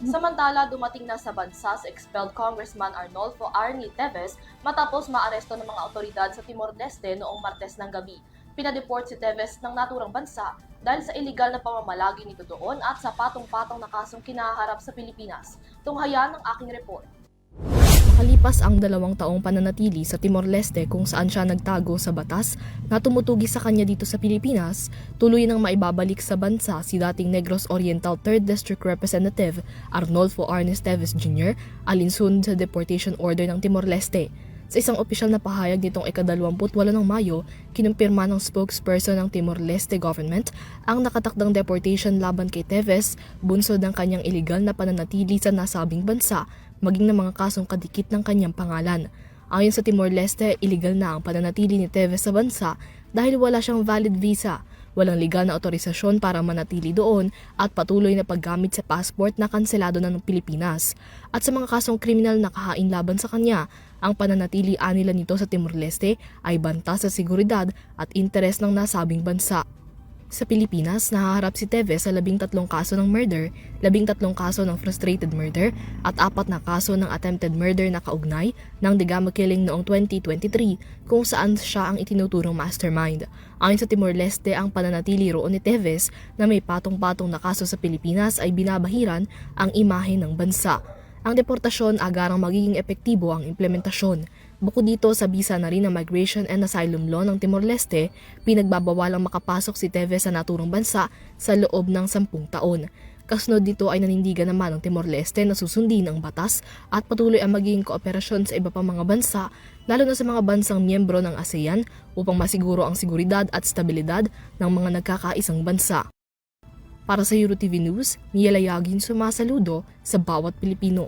Samantala, dumating na sa bansa sa expelled Congressman Arnolfo Arnie Teves matapos maaresto ng mga otoridad sa Timor-Leste noong Martes ng gabi. Pinadeport si Teves ng naturang bansa dahil sa iligal na pamamalagi nito doon at sa patong-patong na kasong kinaharap sa Pilipinas. Tunghayan ng aking report. Makalipas ang 2 taong pananatili sa Timor-Leste kung saan siya nagtago sa batas na tumutugi sa kanya dito sa Pilipinas, tuloy nang maibabalik sa bansa si dating Negros Oriental 3rd District Representative Arnolfo Arnie Teves Jr. alinsunod sa deportation order ng Timor-Leste. Sa isang opisyal na pahayag nitong ika-28 ng Mayo, kinumpirma ng spokesperson ng Timor-Leste government ang nakatakdang deportation laban kay Teves bunsod ng kanyang iligal na pananatili sa nasabing bansa maging ng mga kasong kadikit ng kanyang pangalan. Ayon sa Timor-Leste, iligal na ang pananatili ni Teves sa bansa dahil wala siyang valid visa, walang legal na otorisasyon para manatili doon at patuloy na paggamit sa passport na kanselado na ng Pilipinas. At sa mga kasong kriminal na kahain laban sa kanya, ang pananatili nila nito sa Timor-Leste ay banta sa seguridad at interes ng nasabing bansa. Sa Pilipinas, nahaharap si Teves sa 13 kaso ng murder, 13 kaso ng frustrated murder at 4 na kaso ng attempted murder na kaugnay ng Degamo killing noong 2023 kung saan siya ang itinuturong mastermind. Ayon sa Timor-Leste, ang pananatili roon ni Teves na may patong-patong na kaso sa Pilipinas ay binabahiran ang imahe ng bansa. Ang deportasyon agarang magiging epektibo ang implementasyon. Bukod dito, sa bisa na rin ang Migration and Asylum Law ng Timor-Leste, pinagbabawalang makapasok si Teves sa naturang bansa sa loob ng 10 taon. Kasunod dito ay nanindigan naman ng Timor-Leste na susundin ang batas at patuloy ang magiging kooperasyon sa iba pang mga bansa, lalo na sa mga bansang miyembro ng ASEAN upang masiguro ang seguridad at stabilidad ng mga nagkakaisang bansa. Para sa EuroTV News, Mia Layagin sumasaludo sa bawat Pilipino.